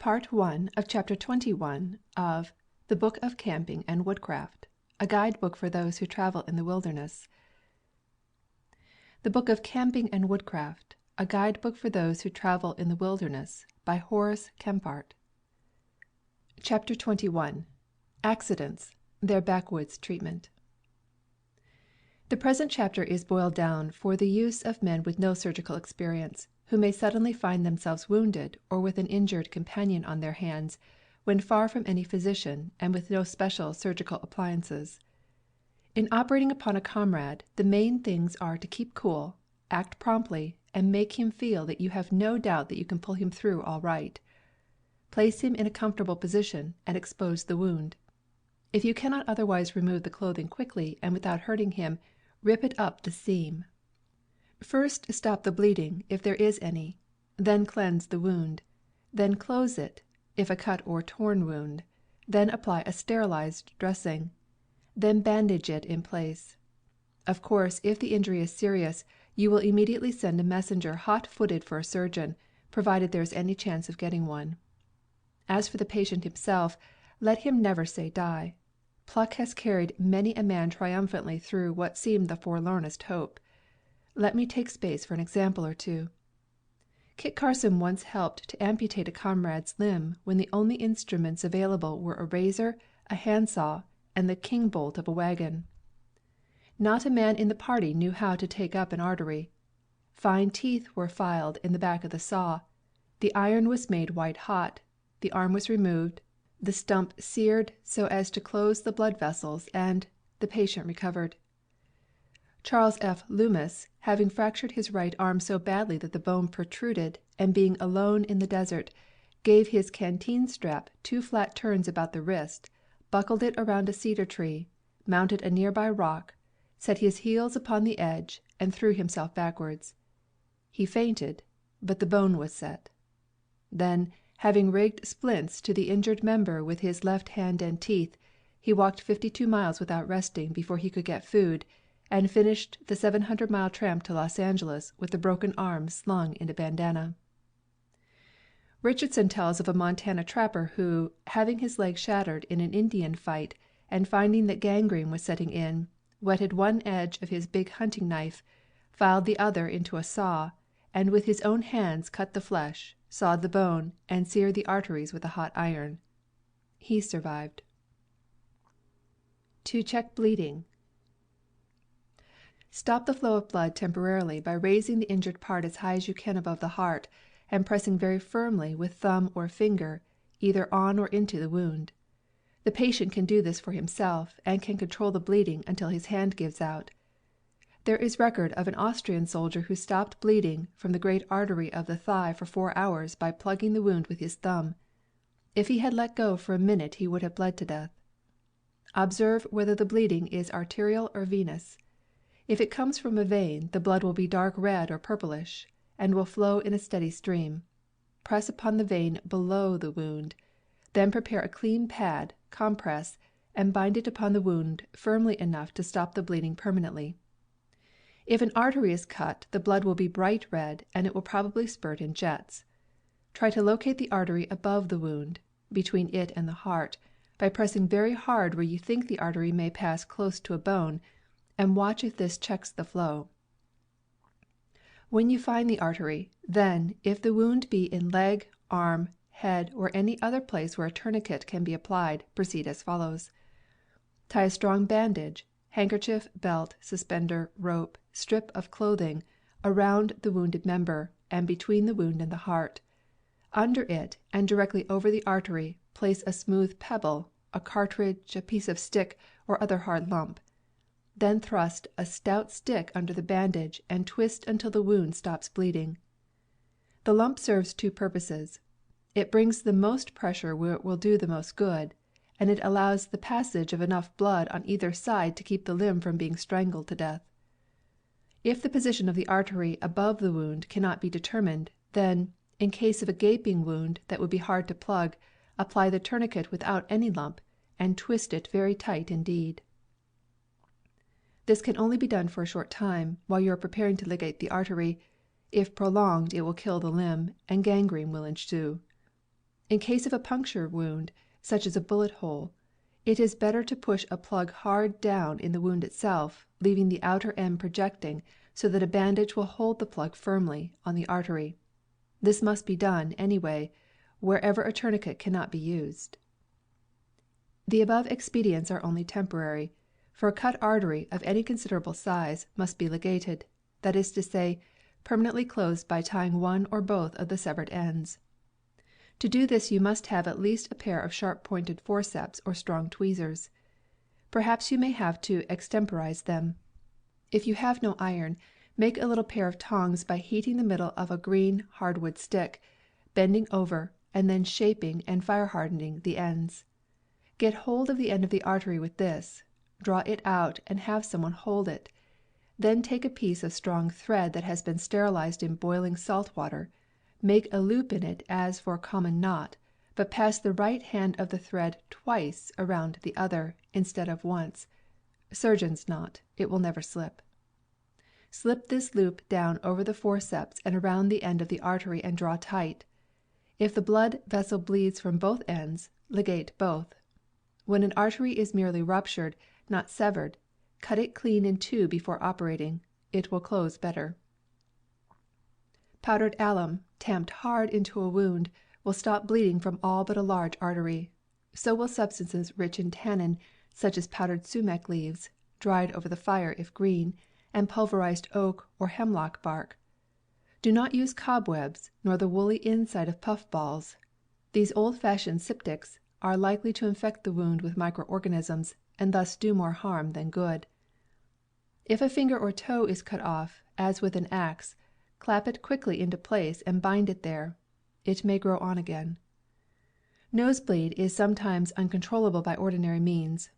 Part 1 of Chapter 21 of The Book of Camping and Woodcraft, a Guidebook for those who travel in the wilderness. The Book of Camping and Woodcraft, a Guidebook for those who travel in the wilderness, by Horace Kephart. Chapter 21 Accidents, Their Backwoods Treatment. The present chapter is boiled down for the use of men with no surgical experience, who may suddenly find themselves wounded or with an injured companion on their hands, when far from any physician and with no special surgical appliances. In operating upon a comrade, the main things are to keep cool, act promptly, and make him feel that you have no doubt that you can pull him through all right. Place him in a comfortable position and expose the wound. If you cannot otherwise remove the clothing quickly and without hurting him, rip it up the seam. First stop the bleeding, if there is any, then cleanse the wound, then close it, if a cut or torn wound, then apply a sterilized dressing, then bandage it in place. Of course, if the injury is serious, you will immediately send a messenger hot-footed for a surgeon, provided there is any chance of getting one. As for the patient himself, let him never say die. Pluck has carried many a man triumphantly through what seemed the forlornest hope. Let me take space for an example or two. Kit Carson once helped to amputate a comrade's limb when the only instruments available were a razor, a handsaw, and the king bolt of a wagon. Not a man in the party knew how to take up an artery. Fine teeth were filed in the back of the saw, the iron was made white hot, the arm was removed, the stump seared so as to close the blood vessels, and the patient recovered. Charles F. Loomis, having fractured his right arm so badly that the bone protruded, and being alone in the desert, gave his canteen strap 2 flat turns about the wrist, buckled it around a cedar tree, mounted a nearby rock, set his heels upon the edge, and threw himself backwards. He fainted, but the bone was set. Then, having rigged splints to the injured member with his left hand and teeth, he walked 52 miles without resting before he could get food, and finished the 700-mile tramp to Los Angeles with the broken arm slung in a bandana. Richardson tells of a Montana trapper who, having his leg shattered in an Indian fight, and finding that gangrene was setting in, whetted one edge of his big hunting knife, filed the other into a saw, and with his own hands cut the flesh, sawed the bone, and seared the arteries with a hot iron. He survived. To check bleeding. Stop the flow of blood temporarily by raising the injured part as high as you can above the heart, and pressing very firmly with thumb or finger either on or into the wound. The patient can do this for himself, and can control the bleeding until his hand gives out. There is record of an Austrian soldier who stopped bleeding from the great artery of the thigh for 4 hours by plugging the wound with his thumb. If he had let go for a minute he would have bled to death. Observe whether the bleeding is arterial or venous. If it comes from a vein, the blood will be dark red or purplish, and will flow in a steady stream. Press upon the vein below the wound. Then prepare a clean pad, compress, and bind it upon the wound firmly enough to stop the bleeding permanently. If an artery is cut, the blood will be bright red, and it will probably spurt in jets. Try to locate the artery above the wound, between it and the heart, by pressing very hard where you think the artery may pass close to a bone, and watch if this checks the flow. When you find the artery, then, if the wound be in leg, arm, head, or any other place where a tourniquet can be applied, proceed as follows. Tie a strong bandage, handkerchief, belt, suspender, rope, strip of clothing, around the wounded member, and between the wound and the heart. Under it, and directly over the artery, place a smooth pebble, a cartridge, a piece of stick, or other hard lump. Then thrust a stout stick under the bandage, and twist until the wound stops bleeding. The lump serves 2 purposes. It brings the most pressure where it will do the most good, and it allows the passage of enough blood on either side to keep the limb from being strangled to death. If the position of the artery above the wound cannot be determined, then, in case of a gaping wound that would be hard to plug, apply the tourniquet without any lump, and twist it very tight indeed. This can only be done for a short time, while you are preparing to ligate the artery. If prolonged, it will kill the limb, and gangrene will ensue. In case of a puncture wound, such as a bullet hole, it is better to push a plug hard down in the wound itself, leaving the outer end projecting so that a bandage will hold the plug firmly on the artery. This must be done, anyway, wherever a tourniquet cannot be used. The above expedients are only temporary, for a cut artery of any considerable size must be ligated, that is to say, permanently closed by tying one or both of the severed ends. To do this you must have at least a pair of sharp-pointed forceps or strong tweezers. Perhaps you may have to extemporize them. If you have no iron, make a little pair of tongs by heating the middle of a green hardwood stick, bending over, and then shaping and fire-hardening the ends. Get hold of the end of the artery with this, draw it out and have someone hold it. Then take a piece of strong thread that has been sterilized in boiling salt water, make a loop in it as for a common knot, but pass the right hand of the thread twice around the other, instead of once. Surgeon's knot, it will never slip. Slip this loop down over the forceps and around the end of the artery and draw tight. If the blood vessel bleeds from both ends, ligate both. When an artery is merely ruptured, not severed, cut it clean in two before operating. It will close better. Powdered alum, tamped hard into a wound, will stop bleeding from all but a large artery. So will substances rich in tannin, such as powdered sumac leaves, dried over the fire if green, and pulverized oak or hemlock bark. Do not use cobwebs, nor the woolly inside of puff balls. These old-fashioned styptics are likely to infect the wound with microorganisms, and thus do more harm than good. If a finger or toe is cut off, as with an axe, clap it quickly into place and bind it there. It may grow on again. Nosebleed is sometimes uncontrollable by ordinary means.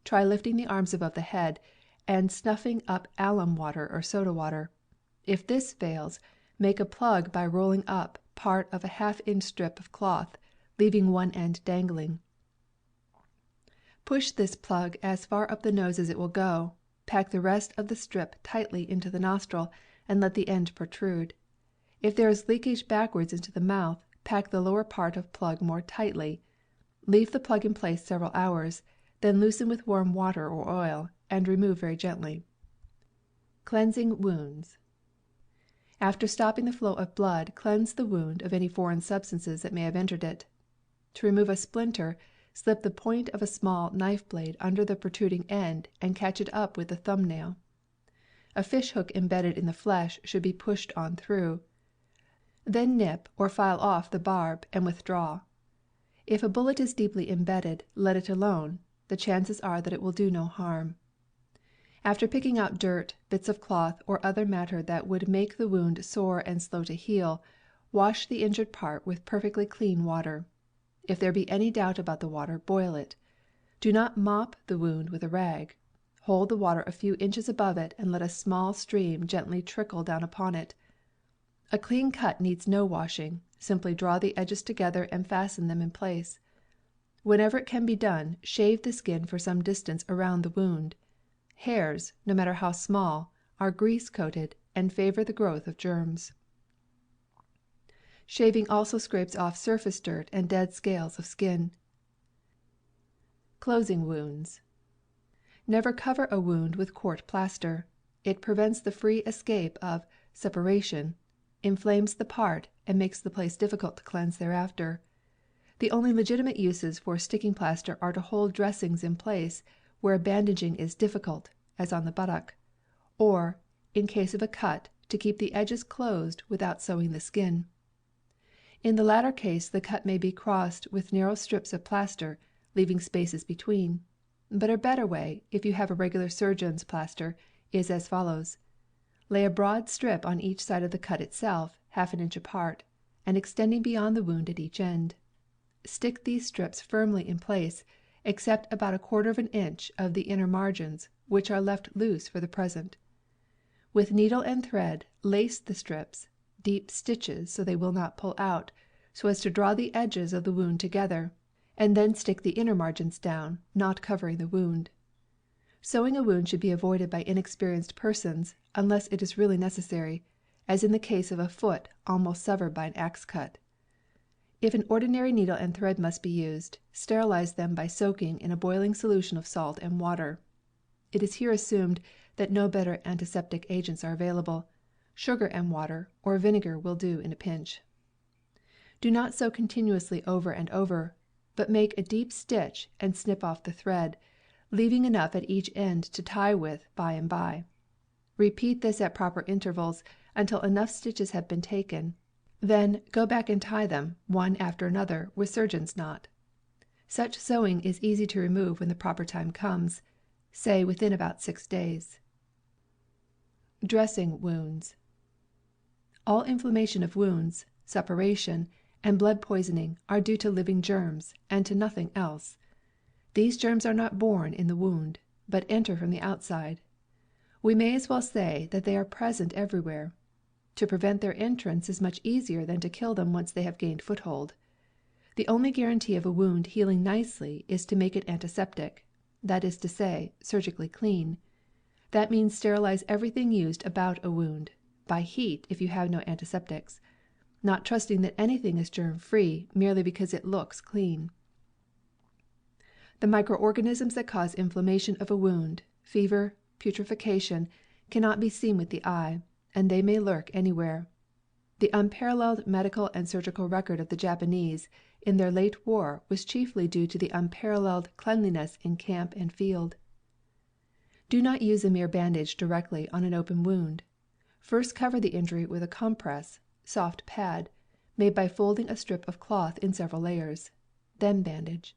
Try lifting the arms above the head, and snuffing up alum water or soda water. If this fails, make a plug by rolling up part of a half-inch strip of cloth, leaving one end dangling. Push this plug as far up the nose as it will go, pack the rest of the strip tightly into the nostril, and let the end protrude. If there is leakage backwards into the mouth, pack the lower part of plug more tightly. Leave the plug in place several hours, then loosen with warm water or oil, and remove very gently. Cleansing wounds. After stopping the flow of blood, cleanse the wound of any foreign substances that may have entered it. To remove a splinter, slip the point of a small knife blade under the protruding end and catch it up with the thumb nail. A fish hook embedded in the flesh should be pushed on through. Then nip or file off the barb and withdraw. If a bullet is deeply embedded, let it alone. The chances are that it will do no harm. After picking out dirt, bits of cloth, or other matter that would make the wound sore and slow to heal, wash the injured part with perfectly clean water. If there be any doubt about the water, boil it. Do not mop the wound with a rag. Hold the water a few inches above it and let a small stream gently trickle down upon it. A clean cut needs no washing, simply draw the edges together and fasten them in place. Whenever it can be done, shave the skin for some distance around the wound. Hairs, no matter how small, are grease-coated and favor the growth of germs. Shaving also scrapes off surface dirt and dead scales of skin. Closing wounds. Never cover a wound with court plaster. It prevents the free escape of suppuration, inflames the part, and makes the place difficult to cleanse thereafter. The only legitimate uses for sticking plaster are to hold dressings in place where bandaging is difficult, as on the buttock, or, in case of a cut, to keep the edges closed without sewing the skin. In the latter case the cut may be crossed with narrow strips of plaster, leaving spaces between. But a better way, if you have a regular surgeon's plaster, is as follows. Lay a broad strip on each side of the cut itself, half an inch apart, and extending beyond the wound at each end. Stick these strips firmly in place, except about 1/4 of an inch of the inner margins, which are left loose for the present. With needle and thread, lace the strips, deep stitches so they will not pull out, so as to draw the edges of the wound together, and then stick the inner margins down, not covering the wound. Sewing a wound should be avoided by inexperienced persons, unless it is really necessary, as in the case of a foot almost severed by an axe cut. If an ordinary needle and thread must be used, sterilize them by soaking in a boiling solution of salt and water. It is here assumed that no better antiseptic agents are available. Sugar and water, or vinegar, will do in a pinch. Do not sew continuously over and over, but make a deep stitch and snip off the thread, leaving enough at each end to tie with by and by. Repeat this at proper intervals until enough stitches have been taken. Then go back and tie them, one after another, with surgeon's knot. Such sewing is easy to remove when the proper time comes, say within about 6 days. Dressing wounds. All inflammation of wounds, suppuration, and blood poisoning are due to living germs, and to nothing else. These germs are not born in the wound, but enter from the outside. We may as well say that they are present everywhere. To prevent their entrance is much easier than to kill them once they have gained foothold. The only guarantee of a wound healing nicely is to make it antiseptic, that is to say, surgically clean. That means sterilize everything used about a wound, by heat if you have no antiseptics, not trusting that anything is germ-free merely because it looks clean. The microorganisms that cause inflammation of a wound, fever, putrefaction, cannot be seen with the eye, and they may lurk anywhere. The unparalleled medical and surgical record of the Japanese in their late war was chiefly due to the unparalleled cleanliness in camp and field. Do not use a mere bandage directly on an open wound. First cover the injury with a compress, soft pad, made by folding a strip of cloth in several layers. Then bandage.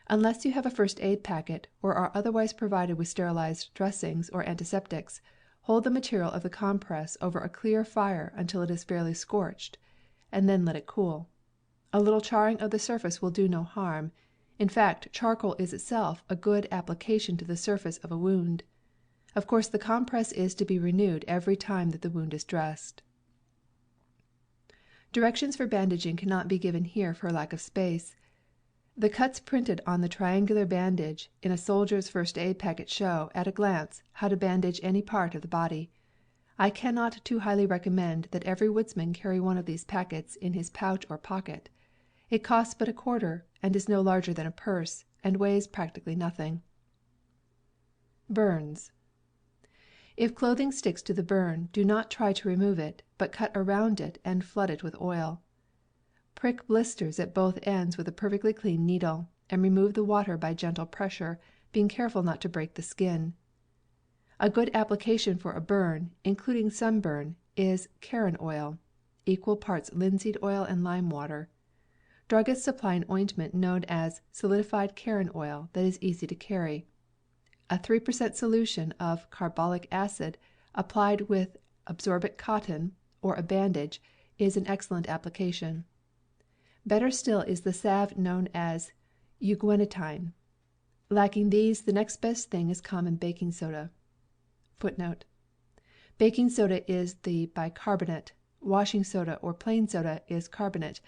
Unless you have a first aid packet, or are otherwise provided with sterilized dressings or antiseptics, hold the material of the compress over a clear fire until it is fairly scorched, and then let it cool. A little charring of the surface will do no harm. In fact, charcoal is itself a good application to the surface of a wound. Of course the compress is to be renewed every time that the wound is dressed. Directions for bandaging cannot be given here for lack of space. The cuts printed on the triangular bandage in a soldier's first aid packet show, at a glance, how to bandage any part of the body. I cannot too highly recommend that every woodsman carry one of these packets in his pouch or pocket. It costs but a quarter, and is no larger than a purse, and weighs practically nothing. Burns. If clothing sticks to the burn, do not try to remove it, but cut around it and flood it with oil. Prick blisters at both ends with a perfectly clean needle, and remove the water by gentle pressure, being careful not to break the skin. A good application for a burn, including sunburn, is carron oil, equal parts linseed oil and lime water. Druggists supply an ointment known as solidified carron oil that is easy to carry. A 3% solution of carbolic acid applied with absorbent cotton, or a bandage, is an excellent application. Better still is the salve known as euguenitine. Lacking these, the next best thing is common baking soda. Footnote. Baking soda is the bicarbonate. Washing soda or plain soda is carbonate.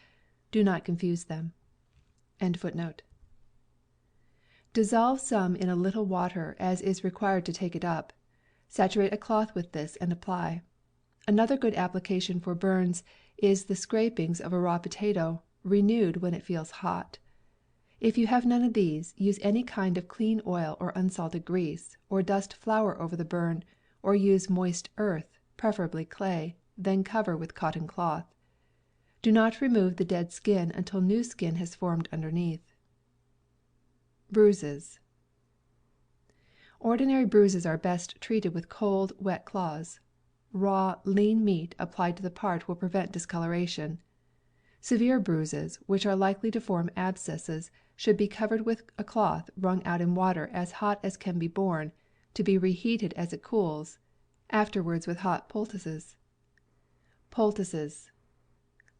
Do not confuse them. End footnote. Dissolve some in a little water as is required to take it up. Saturate a cloth with this and apply. Another good application for burns is the scrapings of a raw potato, renewed when it feels hot. If you have none of these, use any kind of clean oil or unsalted grease, or dust flour over the burn, or use moist earth, preferably clay, then cover with cotton cloth. Do not remove the dead skin until new skin has formed underneath. Bruises. Ordinary bruises are best treated with cold, wet cloths. Raw, lean meat applied to the part will prevent discoloration. Severe bruises, which are likely to form abscesses, should be covered with a cloth wrung out in water as hot as can be borne, to be reheated as it cools, afterwards with hot poultices. Poultices.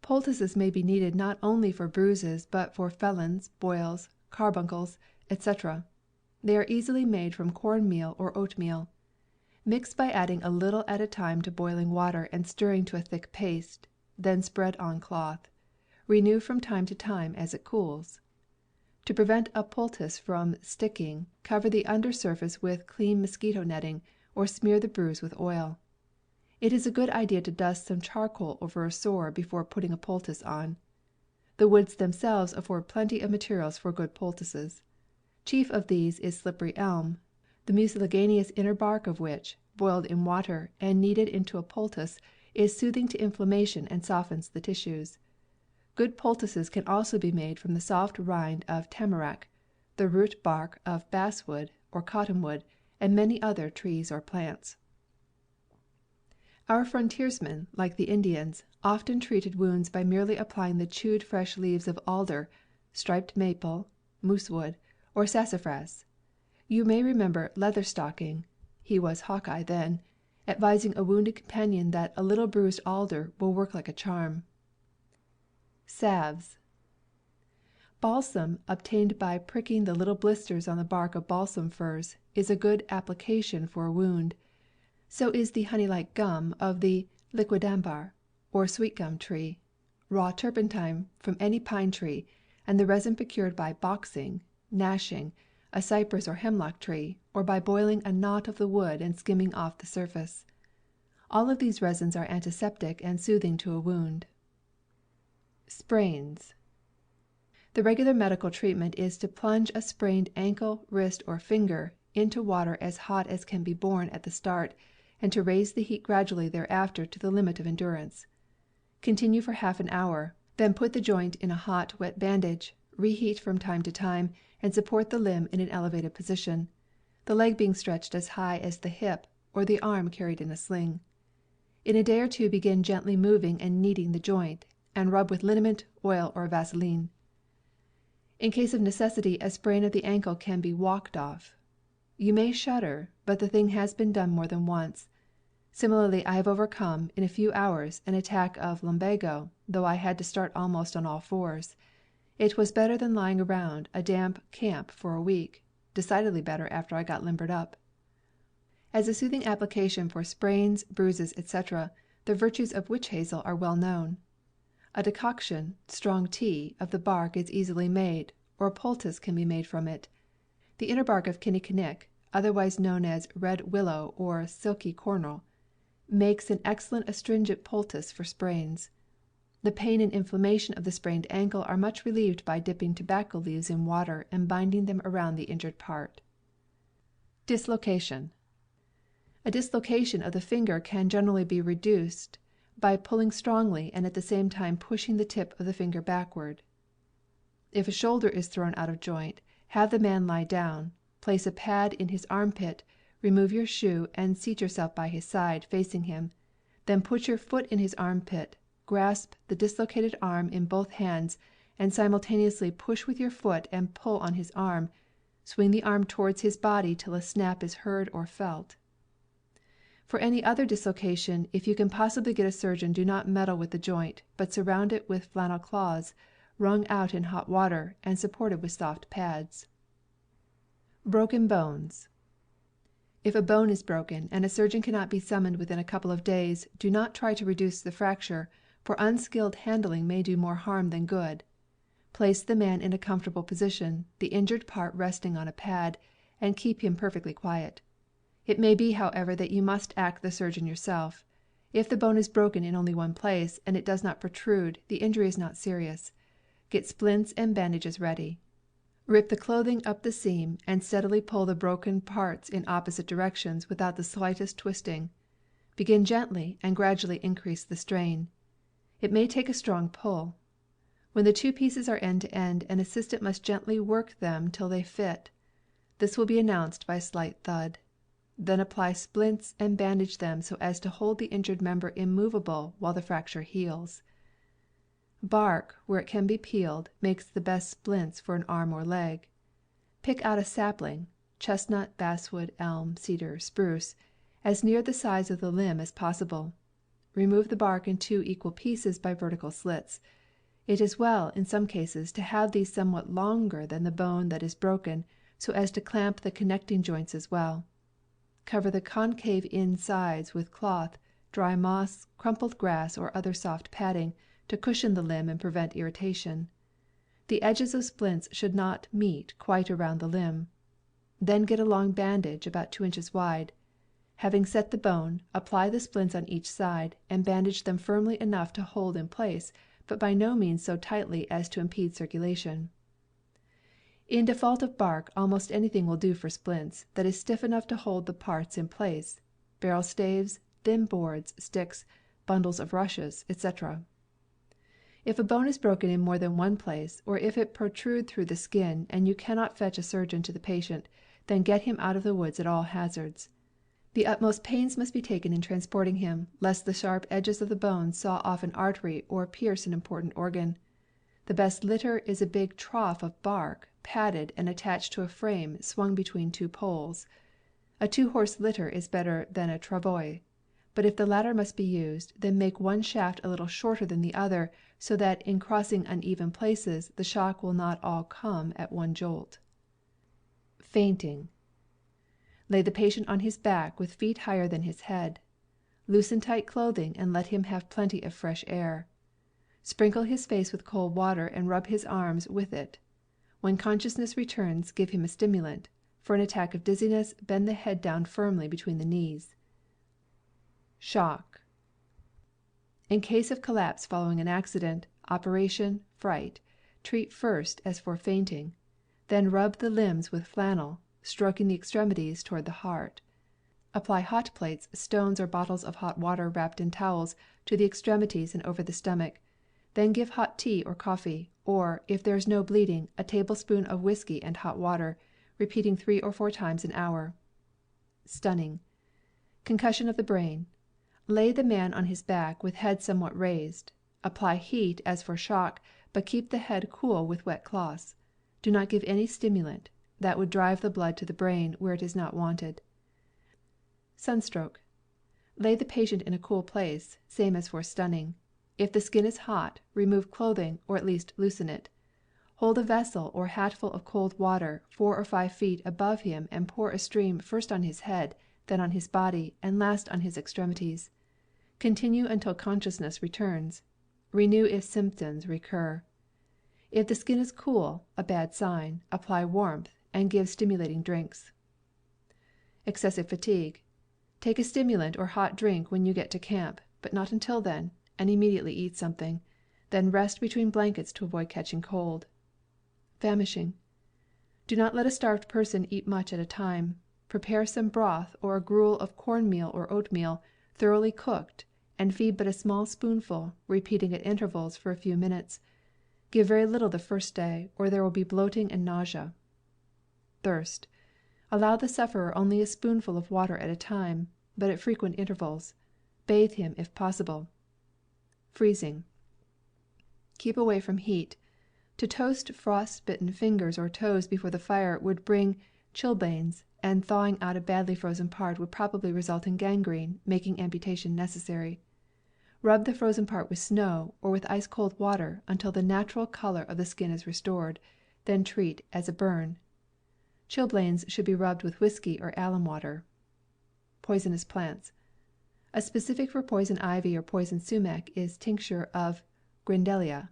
Poultices may be needed not only for bruises, but for felons, boils, carbuncles, etc. They are easily made from corn meal or oatmeal. Mix by adding a little at a time to boiling water and stirring to a thick paste, then spread on cloth. Renew from time to time as it cools. To prevent a poultice from sticking, cover the under surface with clean mosquito netting, or smear the bruise with oil. It is a good idea to dust some charcoal over a sore before putting a poultice on. The woods themselves afford plenty of materials for good poultices. Chief of these is slippery elm, the mucilaginous inner bark of which, boiled in water and kneaded into a poultice, is soothing to inflammation and softens the tissues. Good poultices can also be made from the soft rind of tamarack, the root bark of basswood or cottonwood, and many other trees or plants. Our frontiersmen, like the Indians, often treated wounds by merely applying the chewed fresh leaves of alder, striped maple, moosewood, or sassafras. You may remember Leatherstocking (he was Hawkeye then) advising a wounded companion that a little bruised alder will work like a charm. Salves. Balsam, obtained by pricking the little blisters on the bark of balsam firs, is a good application for a wound. So is the honey-like gum of the liquidambar, or sweet gum tree, raw turpentine from any pine tree, and the resin procured by boxing, gnashing, a cypress or hemlock tree, or by boiling a knot of the wood and skimming off the surface. All of these resins are antiseptic and soothing to a wound. Sprains. The regular medical treatment is to plunge a sprained ankle, wrist, or finger into water as hot as can be borne at the start, and to raise the heat gradually thereafter to the limit of endurance. Continue for half an hour, then put the joint in a hot, wet bandage, reheat from time to time, and support the limb in an elevated position, the leg being stretched as high as the hip, or the arm carried in a sling. In a day or two begin gently moving and kneading the joint, and rub with liniment, oil, or vaseline. In case of necessity, a sprain of the ankle can be walked off. You may shudder, but the thing has been done more than once. Similarly, I have overcome, in a few hours, an attack of lumbago, though I had to start almost on all fours. It was better than lying around a damp camp for a week, decidedly better after I got limbered up. As a soothing application for sprains, bruises, etc., the virtues of witch hazel are well known. A decoction, strong tea, of the bark is easily made, or a poultice can be made from it. The inner bark of kinnikinick, otherwise known as red willow or silky cornel, makes an excellent astringent poultice for sprains. The pain and inflammation of the sprained ankle are much relieved by dipping tobacco leaves in water and binding them around the injured part. Dislocation. A dislocation of the finger can generally be reduced by pulling strongly and at the same time pushing the tip of the finger backward. If a shoulder is thrown out of joint, have the man lie down, place a pad in his armpit, remove your shoe and seat yourself by his side, facing him. Then put your foot in his armpit, grasp the dislocated arm in both hands, and simultaneously push with your foot and pull on his arm. Swing the arm towards his body till a snap is heard or felt. For any other dislocation, if you can possibly get a surgeon, do not meddle with the joint, but surround it with flannel cloths, wrung out in hot water, and supported with soft pads. Broken bones. If a bone is broken, and a surgeon cannot be summoned within a couple of days, do not try to reduce the fracture, for unskilled handling may do more harm than good. Place the man in a comfortable position, the injured part resting on a pad, and keep him perfectly quiet. It may be, however, that you must act the surgeon yourself. If the bone is broken in only one place, and it does not protrude, the injury is not serious. Get splints and bandages ready. Rip the clothing up the seam, and steadily pull the broken parts in opposite directions without the slightest twisting. Begin gently, and gradually increase the strain. It may take a strong pull. When the two pieces are end to end, an assistant must gently work them till they fit. This will be announced by a slight thud. Then apply splints and bandage them so as to hold the injured member immovable while the fracture heals. Bark, where it can be peeled, makes the best splints for an arm or leg. Pick out a sapling chestnut, basswood, elm, cedar, spruce as near the size of the limb as possible. Remove the bark in 2 equal pieces by vertical slits. It is well, in some cases, to have these somewhat longer than the bone that is broken, so as to clamp the connecting joints as well. Cover the concave insides with cloth, dry moss, crumpled grass, or other soft padding, to cushion the limb and prevent irritation. The edges of splints should not meet quite around the limb. Then get a long bandage, about 2 inches wide. Having set the bone, apply the splints on each side, and bandage them firmly enough to hold in place, but by no means so tightly as to impede circulation. In default of bark, almost anything will do for splints, that is stiff enough to hold the parts in place: barrel staves, thin boards, sticks, bundles of rushes, etc. If a bone is broken in more than one place, or if it protrude through the skin, and you cannot fetch a surgeon to the patient, then get him out of the woods at all hazards. The utmost pains must be taken in transporting him, lest the sharp edges of the bone saw off an artery or pierce an important organ. The best litter is a big trough of bark, padded and attached to a frame swung between two poles. A 2-horse litter is better than a travois, but if the latter must be used, then make one shaft a little shorter than the other, so that in crossing uneven places the shock will not all come at one jolt. Fainting. Lay the patient on his back with feet higher than his head. Loosen tight clothing and let him have plenty of fresh air. Sprinkle his face with cold water and rub his arms with it. When consciousness returns, give him a stimulant. For an attack of dizziness, bend the head down firmly between the knees. Shock. In case of collapse following an accident, operation, fright, treat first as for fainting. Then rub the limbs with flannel, stroking the extremities toward the heart. Apply hot plates, stones, or bottles of hot water wrapped in towels to the extremities and over the stomach. Then give hot tea or coffee, or, if there is no bleeding, a tablespoonful of whiskey and hot water, repeating 3 or 4 times an hour. Stunning. Concussion of the brain. Lay the man on his back with head somewhat raised. Apply heat as for shock, but keep the head cool with wet cloths. Do not give any stimulant. That would drive the blood to the brain, where it is not wanted. Sunstroke. Lay the patient in a cool place, same as for stunning. If the skin is hot, remove clothing, or at least loosen it. Hold a vessel or hatful of cold water 4 or 5 feet above him and pour a stream first on his head, then on his body, and last on his extremities. Continue until consciousness returns. Renew if symptoms recur. If the skin is cool, a bad sign, apply warmth, and give stimulating drinks. Excessive fatigue. Take a stimulant or hot drink when you get to camp, but not until then, and immediately eat something. Then rest between blankets to avoid catching cold. Famishing. Do not let a starved person eat much at a time. Prepare some broth or a gruel of cornmeal or oatmeal, thoroughly cooked, and feed but a small spoonful, repeating at intervals for a few minutes. Give very little the first day, or there will be bloating and nausea. Thirst. Allow the sufferer only a spoonful of water at a time, but at frequent intervals. Bathe him if possible. Freezing. Keep away from heat. To toast frost-bitten fingers or toes before the fire would bring chilblains, and thawing out a badly frozen part would probably result in gangrene, making amputation necessary. Rub the frozen part with snow, or with ice-cold water, until the natural color of the skin is restored, then treat as a burn. Chilblains should be rubbed with whiskey or alum water. Poisonous plants. A specific for poison ivy or poison sumac is tincture of Grindelia.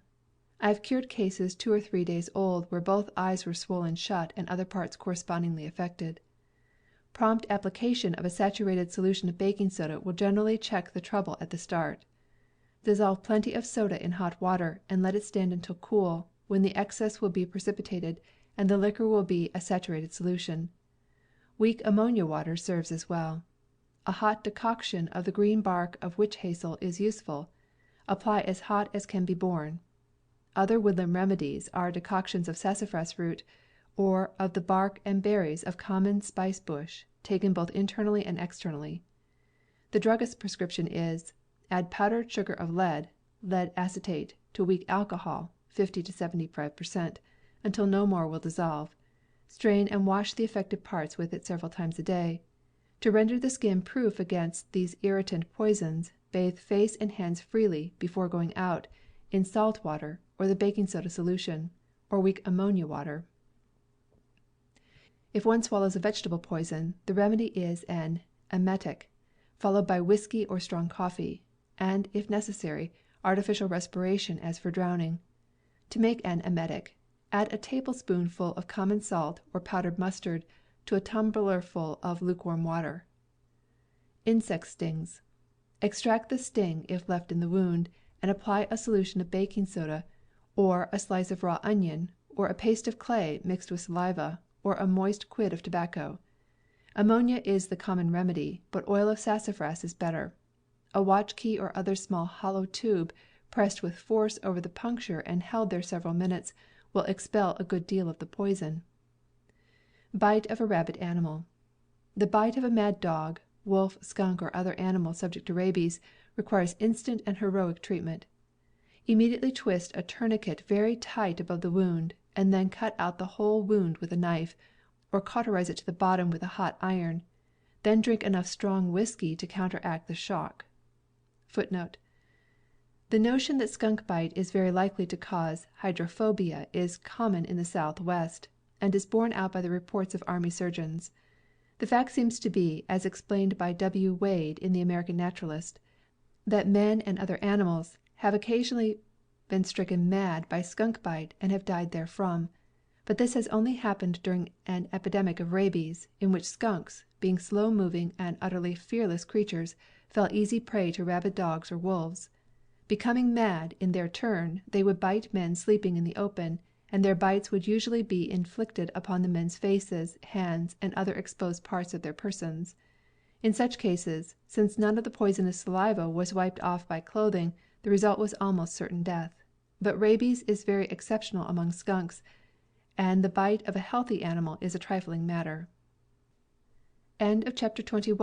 I have cured cases 2 or 3 days old where both eyes were swollen shut and other parts correspondingly affected. Prompt application of a saturated solution of baking soda will generally check the trouble at the start. Dissolve plenty of soda in hot water, and let it stand until cool, when the excess will be precipitated, and the liquor will be a saturated solution. Weak ammonia water serves as well. A hot decoction of the green bark of witch hazel is useful. Apply as hot as can be borne. Other woodland remedies are decoctions of sassafras root, or of the bark and berries of common spice bush, taken both internally and externally. The druggist's prescription is: add powdered sugar of lead acetate, to weak alcohol, 50 to 75%, until no more will dissolve. Strain and wash the affected parts with it several times a day. To render the skin proof against these irritant poisons, bathe face and hands freely, before going out, in salt water, or the baking soda solution, or weak ammonia water. If one swallows a vegetable poison, the remedy is an emetic, followed by whiskey or strong coffee, and, if necessary, artificial respiration as for drowning. To make an emetic, add a tablespoonful of common salt or powdered mustard to a tumblerful of lukewarm water. Insect stings. Extract the sting if left in the wound, and apply a solution of baking soda, or a slice of raw onion, or a paste of clay mixed with saliva, or a moist quid of tobacco. Ammonia is the common remedy, but oil of sassafras is better. A watch key or other small hollow tube, pressed with force over the puncture and held there several minutes, will expel a good deal of the poison. Bite of a rabid animal. The bite of a mad dog, wolf, skunk, or other animal subject to rabies, requires instant and heroic treatment. Immediately twist a tourniquet very tight above the wound, and then cut out the whole wound with a knife, or cauterize it to the bottom with a hot iron. Then drink enough strong whiskey to counteract the shock. The notion that skunk bite is very likely to cause hydrophobia is common in the Southwest, and is borne out by the reports of army surgeons. The fact seems to be, as explained by W. Wade in the American Naturalist, that men and other animals have occasionally been stricken mad by skunk bite and have died therefrom; but this has only happened during an epidemic of rabies, in which skunks, being slow moving and utterly fearless creatures, fell easy prey to rabid dogs or wolves. Becoming mad, in their turn, they would bite men sleeping in the open, and their bites would usually be inflicted upon the men's faces, hands, and other exposed parts of their persons. In such cases, since none of the poisonous saliva was wiped off by clothing, the result was almost certain death. But rabies is very exceptional among skunks, and the bite of a healthy animal is a trifling matter. Chapter 22.